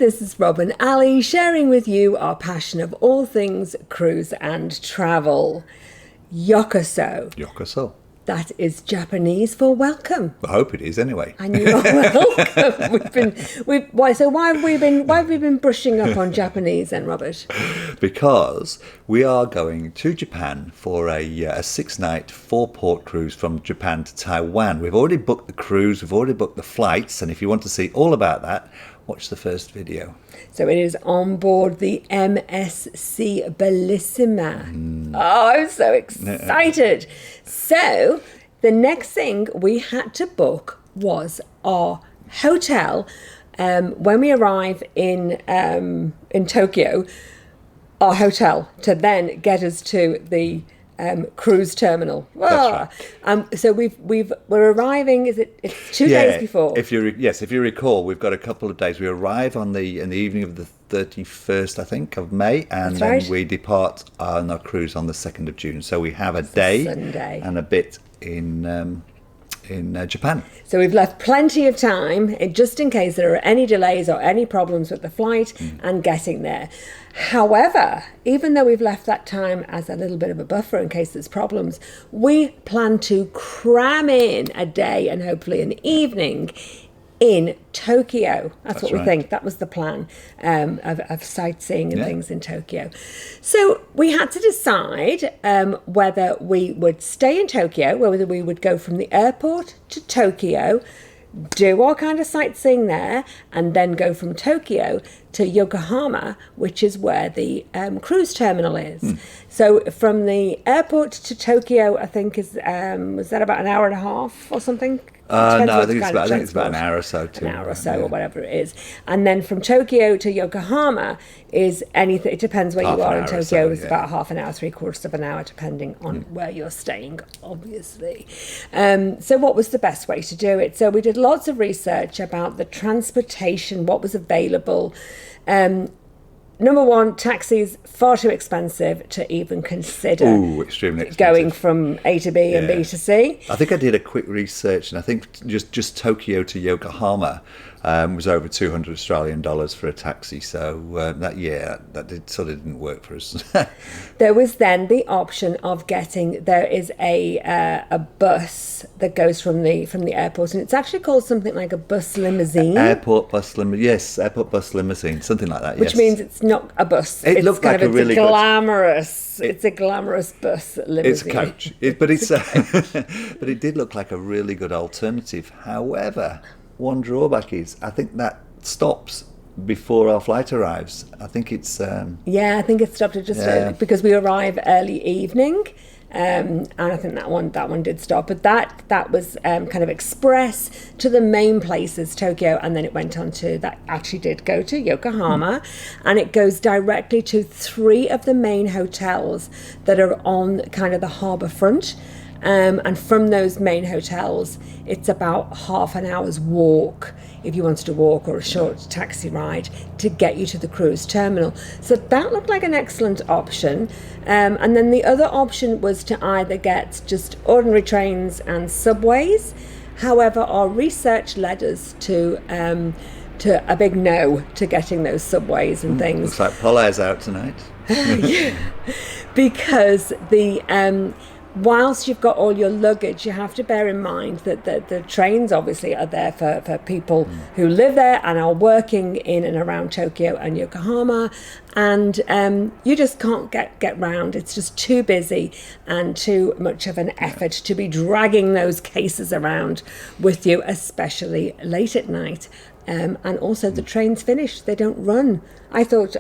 this is Rob and Ali sharing with you our passion of all things cruise and travel. Yokoso. Yokoso. That is Japanese for welcome. I hope it is anyway. And you are welcome. Why have we been brushing up on Japanese then, Robert? Because we are going to Japan for a 6-night 4-port cruise from Japan to Taiwan. We've already booked the cruise, we've already booked the flights, and if you want to see all about that, watch the first video. So it is on board the MSC Bellissima. Oh, I'm so excited. So the next thing we had to book was our hotel. When we arrive in Tokyo, our hotel to then get us to the cruise terminal. That's right. So we're arriving. It's 2 days before? If you recall, we've got a couple of days. We arrive in the evening of the 31st, I think, of May, and then we depart on our cruise on the 2nd of June. So we have a day and a bit in Japan. So we've left plenty of time just in case there are any delays or any problems with the flight and getting there. However, even though we've left that time as a little bit of a buffer in case there's problems, we plan to cram in a day and hopefully an evening in Tokyo. That's what we think. That was the plan of sightseeing and things in Tokyo. So we had to decide whether we would stay in Tokyo, whether we would go from the airport to Tokyo, do our kind of sightseeing there, and then go from Tokyo to Yokohama, which is where the cruise terminal is. So from the airport to Tokyo, I think was that about an hour and a half or something? No, I think it's about an hour or so. Or whatever it is. And then from Tokyo to Yokohama is anything. It depends where you are in Tokyo. It's about half an hour, 3/4 of an hour, depending on where you're staying, obviously. So what was the best way to do it? So we did lots of research about the transportation, what was available. Number one, taxis far too expensive to even consider. Extremely expensive. Going from A to B and B to C. I think I did a quick research, and I think just Tokyo to Yokohama was over $200 for a taxi. So that didn't work for us. There was then the option of there is a bus that goes from the airport, and it's actually called something like a bus limousine. Airport bus limousine, something like that. Which means it's not a bus. It looked like a really glamorous. It's a glamorous bus limousine. It's a coach, but it did look like a really good alternative. However, one drawback is I think that stops before our flight arrives. I think it's I think it stopped at just because we arrive early evening. And I think that one did stop, but that was kind of express to the main places, Tokyo, and then it went on to that actually did go to Yokohama, and it goes directly to 3 of the main hotels that are on kind of the harbour front. And from those main hotels, it's about half an hour's walk, if you wanted to walk, or a short taxi ride to get you to the cruise terminal. So that looked like an excellent option. And then the other option was to either get just ordinary trains and subways. However, our research led us to a big no to getting those subways and things. Looks like Polaire's out tonight. Because whilst you've got all your luggage, you have to bear in mind that the trains obviously are there for people who live there and are working in and around Tokyo and Yokohama, and you just can't get round. It's just too busy and too much of an effort to be dragging those cases around with you, especially late at night. And also the trains finish, they don't run. I thought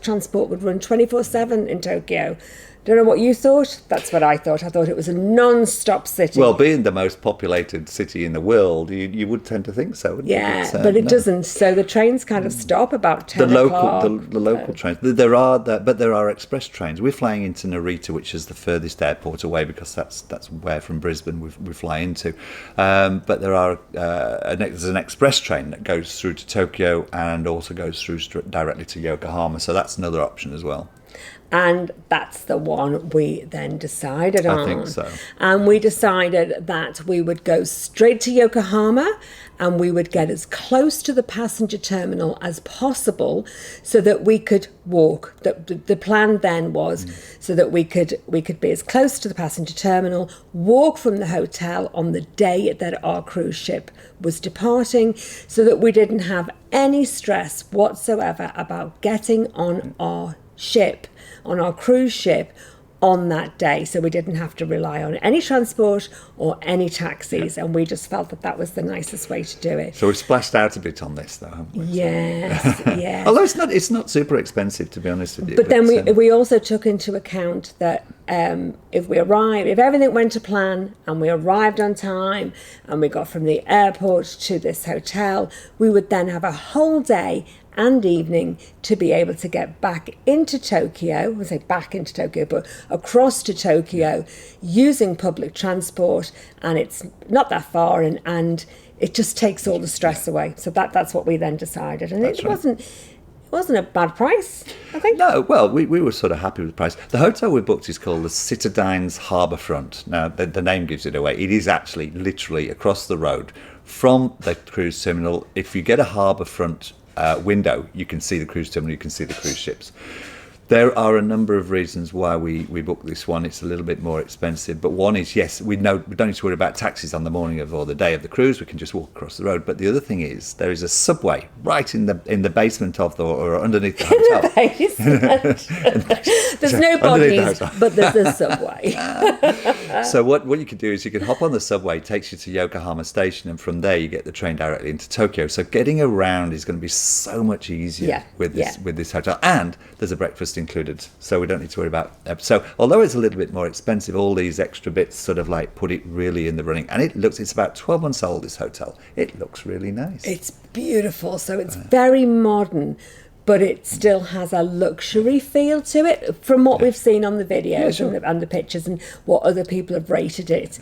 transport would run 24/7 in Tokyo. Don't know what you thought. That's what I thought. I thought it was a non-stop city. Well, being the most populated city in the world, you would tend to think so, wouldn't you? Yeah, but it doesn't. So the trains kind of stop about 10 o'clock. The local trains. There are express trains. We're flying into Narita, which is the furthest airport away, because that's where from Brisbane we fly into. But there's an express train that goes through to Tokyo and also goes through directly to Yokohama. So that's another option as well. And that's the one we then decided on. I think so. And we decided that we would go straight to Yokohama and we would get as close to the passenger terminal as possible so that we could walk. The plan then was so that we could be as close to the passenger terminal, walk from the hotel on the day that our cruise ship was departing, so that we didn't have any stress whatsoever about getting on our ship, on our cruise ship, on that day. So we didn't have to rely on any transport or any taxis, and we just felt that was the nicest way to do it. So we've splashed out a bit on this, though, haven't we? Yes, yes. Although it's not super expensive, to be honest with you. But then we also took into account that if everything went to plan and we arrived on time and we got from the airport to this hotel, we would then have a whole day and evening to be able to get back into Tokyo, I say back into Tokyo, but across to Tokyo using public transport, and it's not that far, and it just takes all the stress away. So that's what we then decided, and it wasn't a bad price, I think. No, well, we were sort of happy with the price. The hotel we booked is called the Citadines Harbourfront. Now, the name gives it away. It is actually literally across the road from the cruise terminal. If you get a harbourfront window, you can see the cruise terminal, you can see the cruise ships. There are a number of reasons why we booked this one. It's a little bit more expensive, but one is, yes, we don't need to worry about taxis on the morning of or the day of the cruise. We can just walk across the road. But the other thing is, there is a subway right in the basement of or underneath the hotel. In the basement. There's no bodies, but there's a subway. So what you could do is you could hop on the subway, it takes you to Yokohama Station, and from there you get the train directly into Tokyo. So getting around is going to be so much easier with this hotel, and there's a breakfast included, so we don't need to worry about that. So although it's a little bit more expensive, all these extra bits sort of like put it really in the running, and it's about 12 months old, this hotel. It looks really nice. It's beautiful. So it's very modern, but it still has a luxury feel to it from what we've seen on the videos and the pictures and what other people have rated it.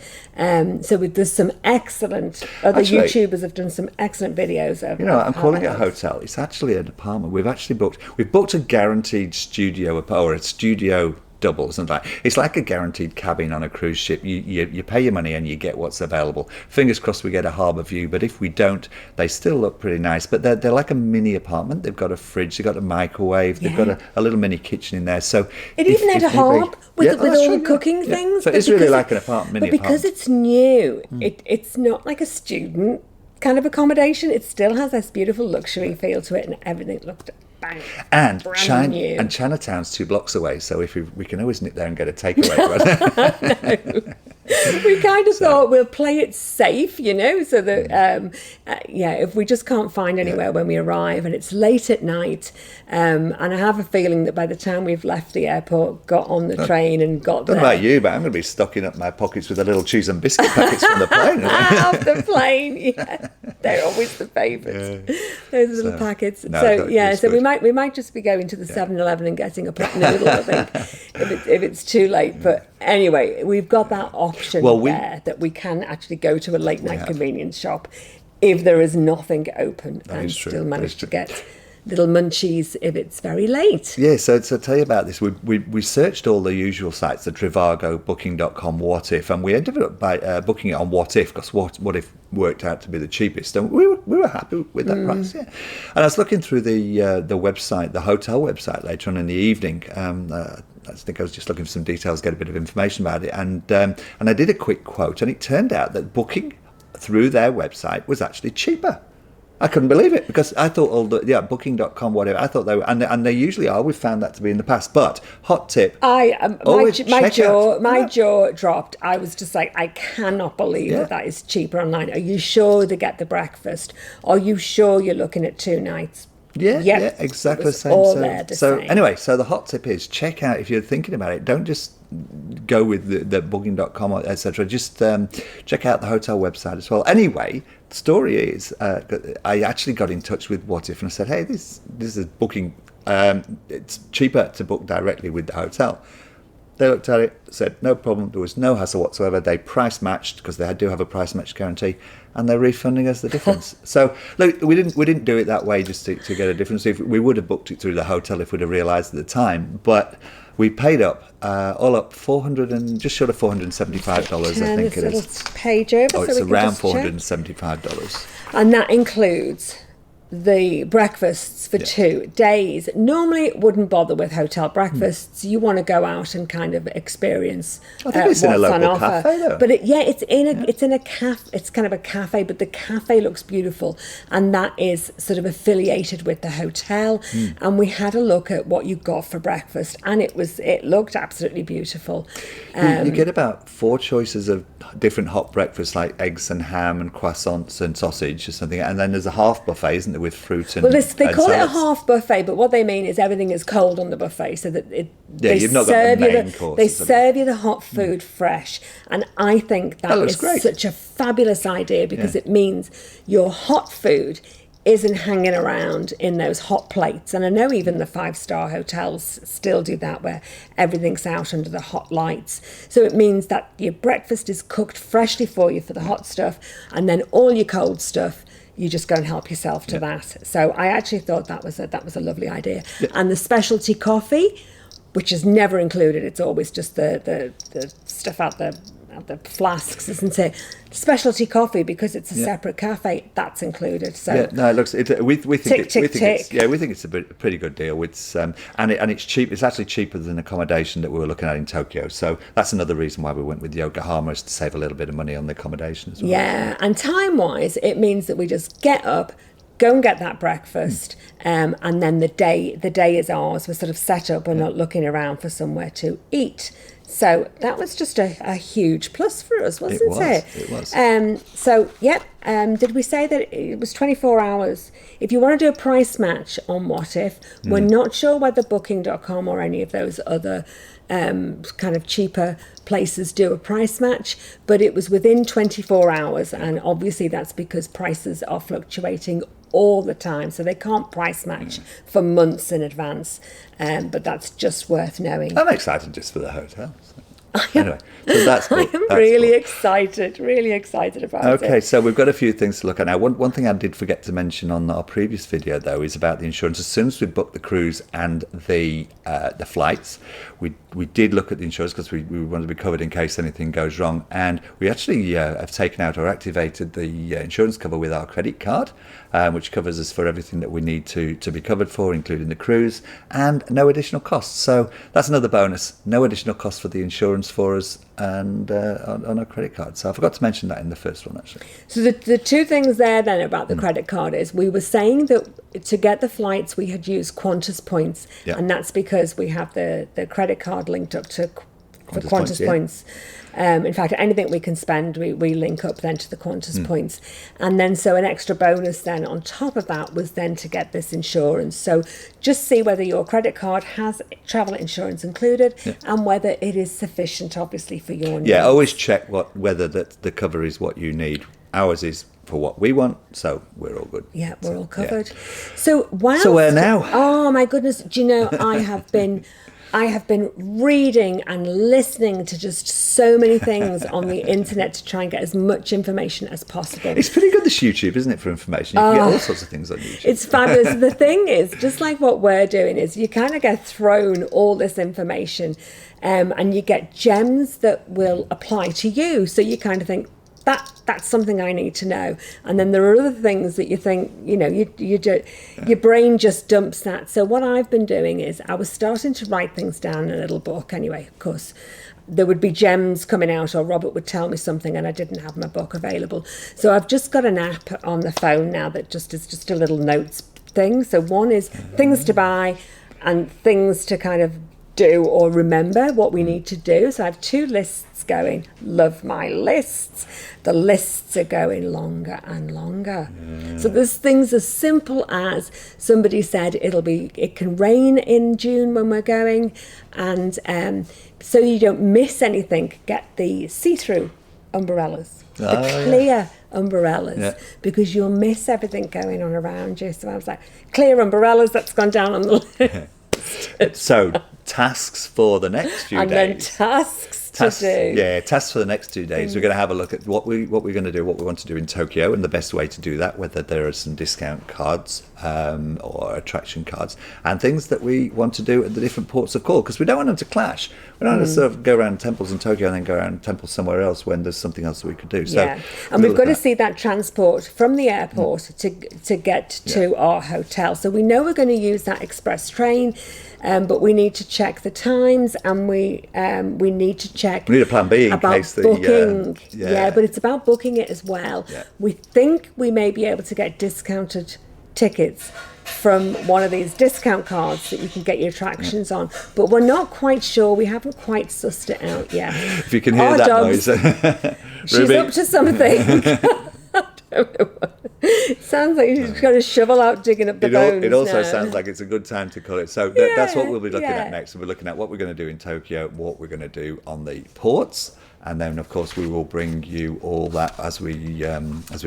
So there's some excellent other YouTubers have done some excellent videos of. I'm calling it a hotel. It's actually an apartment. We've booked a guaranteed studio or a studio double, something like. It's like a guaranteed cabin on a cruise ship. You pay your money and you get what's available. Fingers crossed we get a harbour view, but if we don't, they still look pretty nice. But they're like a mini apartment. They've got a fridge, they've got a microwave, they've got a little mini kitchen in there. So it even had a hob with all the cooking things. So it's really like an apartment, but because it's new, it's not like a student kind of accommodation. It still has this beautiful luxury feel to it, and everything looked bang. And Chinatown's 2 blocks away, so if we can always nip there and get a takeaway. No. We kind of thought we'll play it safe, so that if we just can't find anywhere when we arrive and it's late at night, and I have a feeling that by the time we've left the airport, got on the train and got there. I don't know about you, but I'm going to be stocking up my pockets with the little cheese and biscuit packets from the plane. Off the plane, they're always the favourites. Those little packets. So we might just be going to the 7-Eleven and getting a pot noodle, I think, if it's too late. But anyway, we've got that option there that we can actually go to a late night convenience shop if there is nothing open and still manage to get little munchies if it's very late. Yeah, so tell you about this. We searched all the usual sites, the Trivago, Booking.com, What If, and we ended up by booking it on What If, because What If worked out to be the cheapest, and we were happy with that price. Yeah, and I was looking through the website, the hotel website later on in the evening. I think I was just looking for some details, get a bit of information about it, and I did a quick quote, and it turned out that booking through their website was actually cheaper. I couldn't believe it, because I thought Booking.com, whatever, I thought they were, and they usually are. We've found that to be in the past. But hot tip, my jaw dropped. I was just like, I cannot believe that is cheaper online. Are you sure they get the breakfast? Are you sure you're looking at 2 nights? Yeah, exactly the same. So anyway, so the hot tip is, check out, if you're thinking about it, don't just go with the Booking.com, etc. Just check out the hotel website as well. Anyway, the story is, I actually got in touch with What If and I said, hey, this is Booking. It's cheaper to book directly with the hotel. They looked at it, said no problem, there was no hassle whatsoever. They price matched, because they do have a price match guarantee, and they're refunding us the difference. So look, we didn't do it that way just to get a difference. If we would have booked it through the hotel if we'd have realised at the time, but we paid up all up just short of $475. I think it is. Page over. Oh, it's around $475, and that includes the breakfasts for 2 days. Normally wouldn't bother with hotel breakfasts. You want to go out and kind of experience I think it's in a local cafe though. But it's in a cafe. It's kind of a cafe, but the cafe looks beautiful, and that is sort of affiliated with the hotel. And we had a look at what you got for breakfast, and it looked absolutely beautiful. You get about 4 choices of different hot breakfasts, like eggs and ham and croissants and sausage or something, and then there's a half buffet, isn't there, with fruit and they call salads. it a half buffet, but what they mean is everything is cold on the buffet, so that you've not got the main course. They serve you the hot food fresh, and I think that is great. Such a fabulous idea, because it means your hot food isn't hanging around in those hot plates. And I know even the 5-star hotels still do that, where everything's out under the hot lights. So it means that your breakfast is cooked freshly for you for the hot stuff, and then all your cold stuff, you just go and help yourself to that. So I actually thought that was a lovely idea. And the specialty coffee, which is never included, it's always just the stuff out the flasks, isn't it? Specialty coffee, because it's a separate cafe, that's included. So we think it's a pretty good deal. It's and it's cheap. It's actually cheaper than accommodation that we were looking at in Tokyo. So that's another reason why we went with Yokohama, is to save a little bit of money on the accommodation as well. Yeah, and time-wise, it means that we just get up, go and get that breakfast, and then the day is ours. We're sort of set up and not looking around for somewhere to eat. So that was just a huge plus for us, wasn't it? It was. Did we say that it was 24 hours? If you want to do a price match on What If, we're not sure whether Booking.com or any of those other kind of cheaper places do a price match, but it was within 24 hours. And obviously that's because prices are fluctuating all the time, so they can't price match for months in advance, but that's just worth knowing. I'm excited just for the hotel. Anyway, so that's cool. I'm really excited about it. Okay, so we've got a few things to look at now. One thing I did forget to mention on our previous video, though, is about the insurance. As soon as we booked the cruise and the flights, we did look at the insurance, because we wanted to be covered in case anything goes wrong. And we actually have taken out or activated the insurance cover with our credit card, which covers us for everything that we need to be covered for, including the cruise, and no additional costs. So that's another bonus. No additional costs for the insurance for us, and on our credit card. So I forgot to mention that in the first one, actually. So the 2 things there then about the credit card is, we were saying that to get the flights we had used Qantas points, and that's because we have the credit card linked up to Qantas points. In fact, anything we can spend, we link up then to the Qantas points. And then so an extra bonus then on top of that was then to get this insurance. So just see whether your credit card has travel insurance included, and whether it is sufficient, obviously, for your needs. Yeah, always check whether the cover is what you need. Ours is for what we want, so we're all good. Yeah, we're all covered. Yeah. So where now? Oh my goodness! Do you know, I have been reading and listening to just so many things on the internet to try and get as much information as possible. It's pretty good, this YouTube, isn't it, for information? You can get all sorts of things on YouTube. It's fabulous. The thing is, just like what we're doing, is you kind of get thrown all this information, and you get gems that will apply to you. So you kind of think, that's something I need to know. And then there are other things that you think, your brain just dumps that. So what I've been doing is, I was starting to write things down in a little book anyway. Of course, there would be gems coming out, or Robert would tell me something and I didn't have my book available. So I've just got an app on the phone now that just is just a little notes thing. So one is things to buy and things to kind of do or remember what we need to do. So I have 2 lists going. Love my lists. The lists are going longer and longer. So there's things as simple as, somebody said it can rain in June when we're going, and so you don't miss anything, get the see-through umbrellas, the clear umbrellas, because you'll miss everything going on around you. So I was like, clear umbrellas, that's gone down on the list. So tasks for the next few days. And then tasks do. Yeah, tasks for the next 2 days. We're going to have a look at what we're going to do, what we want to do in Tokyo, and the best way to do that, whether there are some discount cards or attraction cards, and things that we want to do at the different ports of call, because we don't want them to clash. We don't want to sort of go around temples in Tokyo and then go around temples somewhere else when there's something else that we could do. So, and we've got to see that transport from the airport to get to our hotel. So we know we're going to use that express train. But we need to check the times, and we need to check. We need a plan B in about case the booking. But it's about booking it as well. Yeah. We think we may be able to get discounted tickets from one of these discount cards that you can get your attractions on, but we're not quite sure. We haven't quite sussed it out yet. If you can hear that noise, she's Ruby. up to something. It sounds like she's got a shovel out digging up the bones. It also now. sounds like it's a good time to call it. So that's what we'll be looking at next. We're looking at what we're going to do in Tokyo, what we're going to do on the ports, and then of course we will bring you all that as we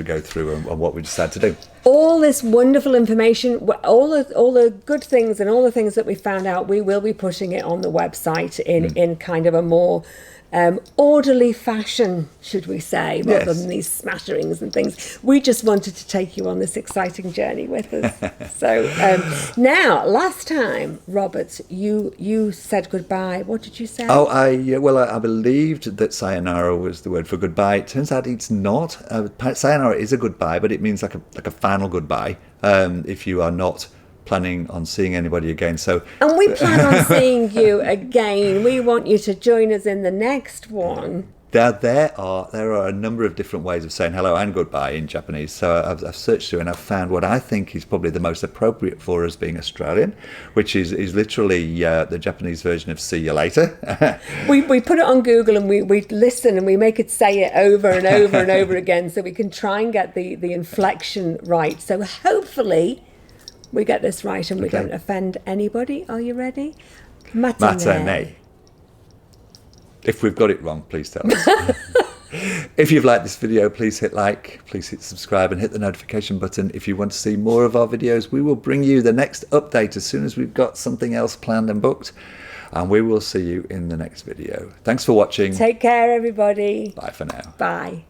go through and what we decide to do. All this wonderful information, all the good things and all the things that we found out, we will be putting it on the website in kind of a more orderly fashion, should we say, rather than these smatterings and things. We just wanted to take you on this exciting journey with us. So now, last time, Robert, you said goodbye. What did you say? Oh, I believed that sayonara was the word for goodbye. It turns out it's not. Sayonara is a goodbye, but it means like a final goodbye if you are not planning on seeing anybody again. And we plan on seeing you again. We want you to join us in the next one. There are a number of different ways of saying hello and goodbye in Japanese. So I've searched through and I've found what I think is probably the most appropriate for us being Australian, which is literally the Japanese version of see you later. We put it on Google and we listen and we make it say it over and over and over again, so we can try and get the inflection right. So hopefully we get this right and we don't offend anybody. Are you ready? Matinee. If we've got it wrong, please tell us. If you've liked this video, please hit like, please hit subscribe and hit the notification button. If you want to see more of our videos, we will bring you the next update as soon as we've got something else planned and booked. And we will see you in the next video. Thanks for watching. Take care, everybody. Bye for now. Bye.